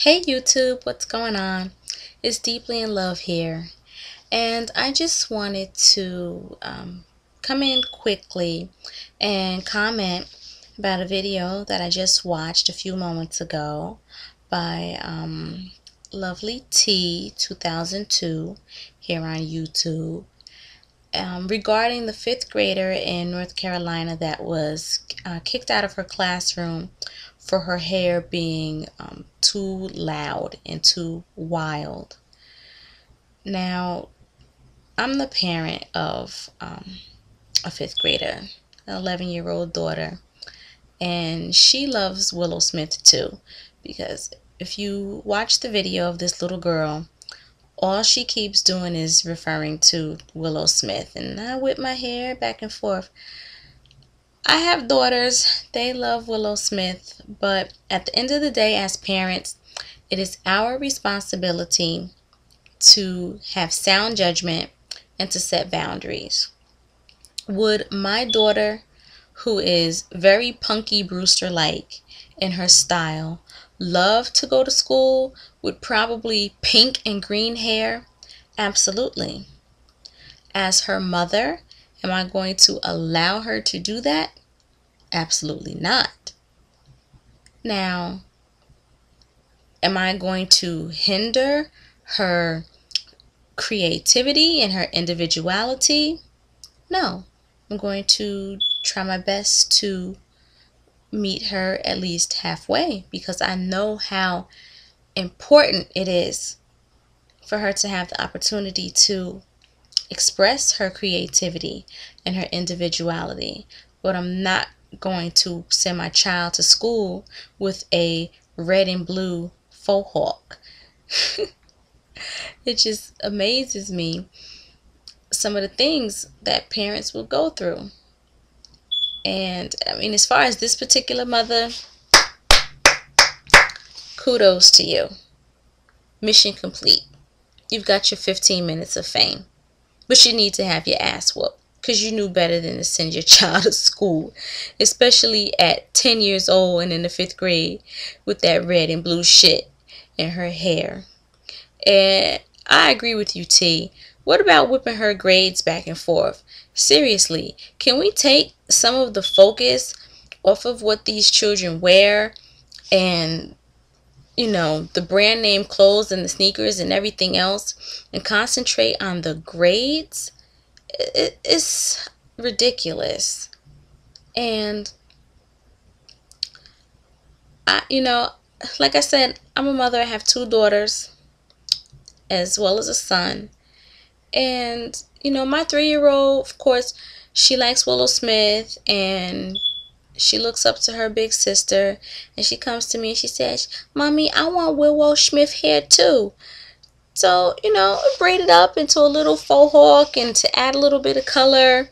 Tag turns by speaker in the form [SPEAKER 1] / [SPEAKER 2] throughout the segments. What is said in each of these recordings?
[SPEAKER 1] Hey YouTube, what's going on? It's Deeply in Love here, and I just wanted to come in quickly and comment about a video that I just watched a few moments ago by Lovely T 2002 here on YouTube regarding the fifth grader in North Carolina that was kicked out of her classroom for her hair being too loud and too wild. Now, I'm the parent of a fifth grader, an 11-year-old daughter, and she loves Willow Smith too, because if you watch the video of this little girl, all she keeps doing is referring to Willow Smith, and I whip my hair back and forth. I have daughters, they love Willow Smith, but at the end of the day, as parents, it is our responsibility to have sound judgment and to set boundaries. Would my daughter, who is very Punky Brewster-like in her style, love to go to school with probably pink and green hair? Absolutely. As her mother, am I going to allow her to do that? Absolutely not. Now, am I going to hinder her creativity and her individuality? No. I'm going to try my best to meet her at least halfway, because I know how important it is for her to have the opportunity to express her creativity and her individuality. But I'm not going to send my child to school with a red and blue faux hawk. It just amazes me some of the things that parents will go through. And I mean, as far as this particular mother, kudos to you. Mission complete. You've got your 15 minutes of fame. But you need to have your ass whooped, because you knew better than to send your child to school, especially at 10 years old and in the 5th grade with that red and blue shit in her hair. And I agree with you, T. What about whipping her grades back and forth? Seriously, can we take some of the focus off of what these children wear and, you know, the brand name clothes and the sneakers and everything else, and concentrate on the grades? It's ridiculous. And like I said, I'm a mother. I have 2 daughters as well as a son. And, my 3-year-old, of course, she likes Willow Smith, and she looks up to her big sister, and she comes to me and she says, "Mommy, I want Willow Smith hair too." So, braid it up into a little faux hawk, and to add a little bit of color,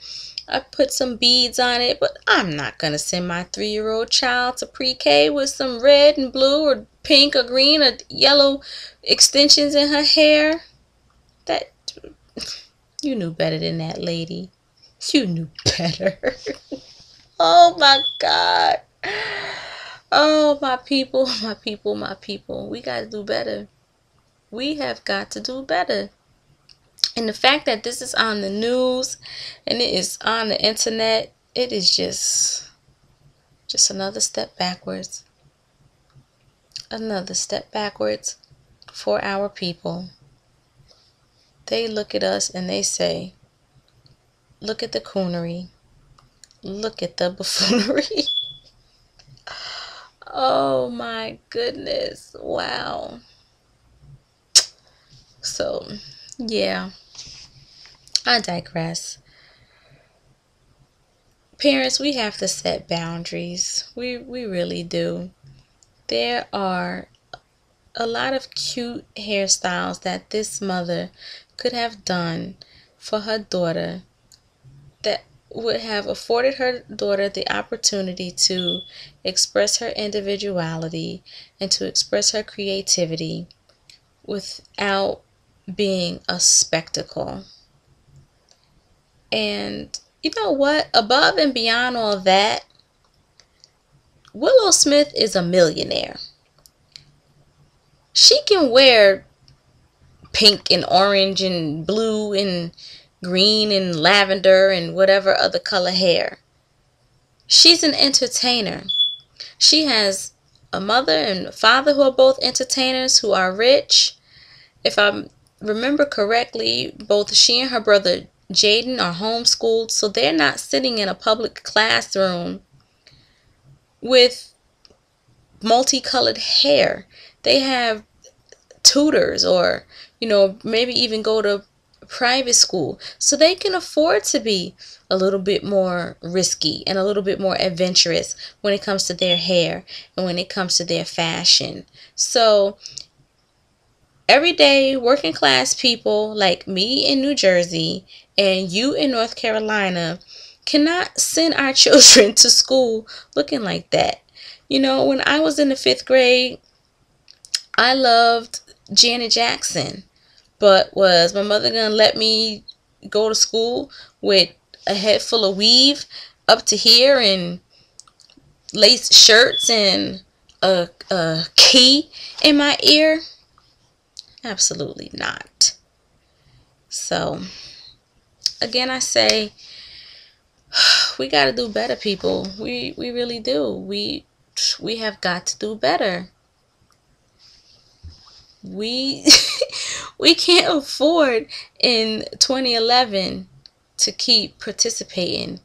[SPEAKER 1] I put some beads on it. But I'm not going to send my 3-year-old child to pre-K with some red and blue or pink or green or yellow extensions in her hair. That, you knew better than that, lady. You knew better. Oh my God. Oh, my people, my people, my people. We got to do better. We have got to do better. And the fact that this is on the news and it is on the internet, it is just another step backwards. Another step backwards for our people. They look at us and they say, look at the coonery. Look at the buffoonery. Oh my goodness. Wow. So, yeah. I digress. Parents, we have to set boundaries. We really do. There are a lot of cute hairstyles that this mother could have done for her daughter that would have afforded her daughter the opportunity to express her individuality and to express her creativity without being a spectacle. And you know what? Above and beyond all that, Willow Smith is a millionaire. She can wear pink and orange and blue and green and lavender and whatever other color hair. She's an entertainer. She has a mother and father who are both entertainers, who are rich. If I remember correctly, both she and her brother Jaden are homeschooled, so they're not sitting in a public classroom with multicolored hair. They have tutors, or maybe even go to private school, so they can afford to be a little bit more risky and a little bit more adventurous when it comes to their hair and when it comes to their fashion. So everyday working class people like me in New Jersey and you in North Carolina cannot send our children to school looking like that. When I was in the 5th grade, I loved Janet Jackson, but was my mother gonna let me go to school with a head full of weave up to here and lace shirts and a key in my ear? Absolutely not. So again, I say we got to do better, people. We really do. We have got to do better. We we can't afford in 2011 to keep participating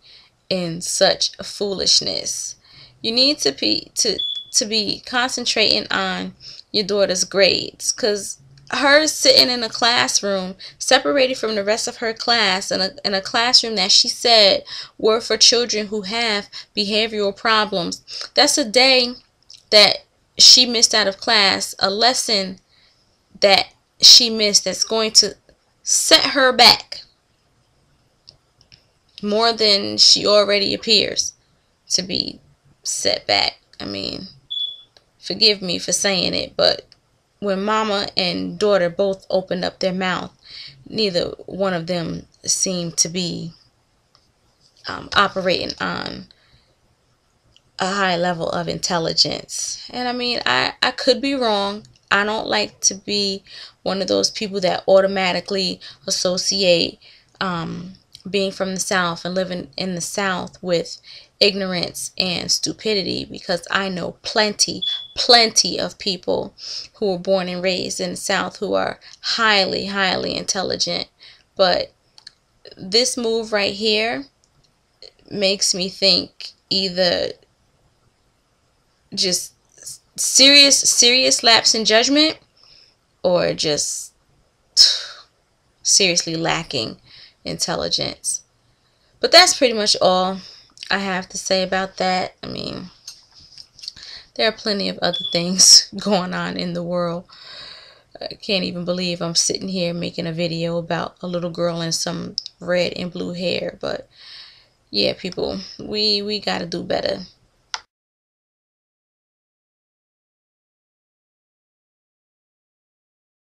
[SPEAKER 1] in such foolishness. You need to be concentrating on your daughter's grades, because her sitting in a classroom separated from the rest of her class, in a classroom that she said were for children who have behavioral problems. That's a day that she missed out of class, a lesson that she missed that's going to set her back more than she already appears to be set back. I mean, forgive me for saying it, but when mama and daughter both opened up their mouth, neither one of them seemed to be operating on a high level of intelligence. And I mean, I could be wrong. I don't like to be one of those people that automatically associate being from the South and living in the South with ignorance and stupidity, because I know plenty of people who were born and raised in the South who are highly intelligent. But this move right here makes me think either just serious lapse in judgment, or just seriously lacking intelligence. But that's pretty much all I have to say about that. I mean, there are plenty of other things going on in the world. I can't even believe I'm sitting here making a video about a little girl and some red and blue hair. But yeah, people, we got to do better.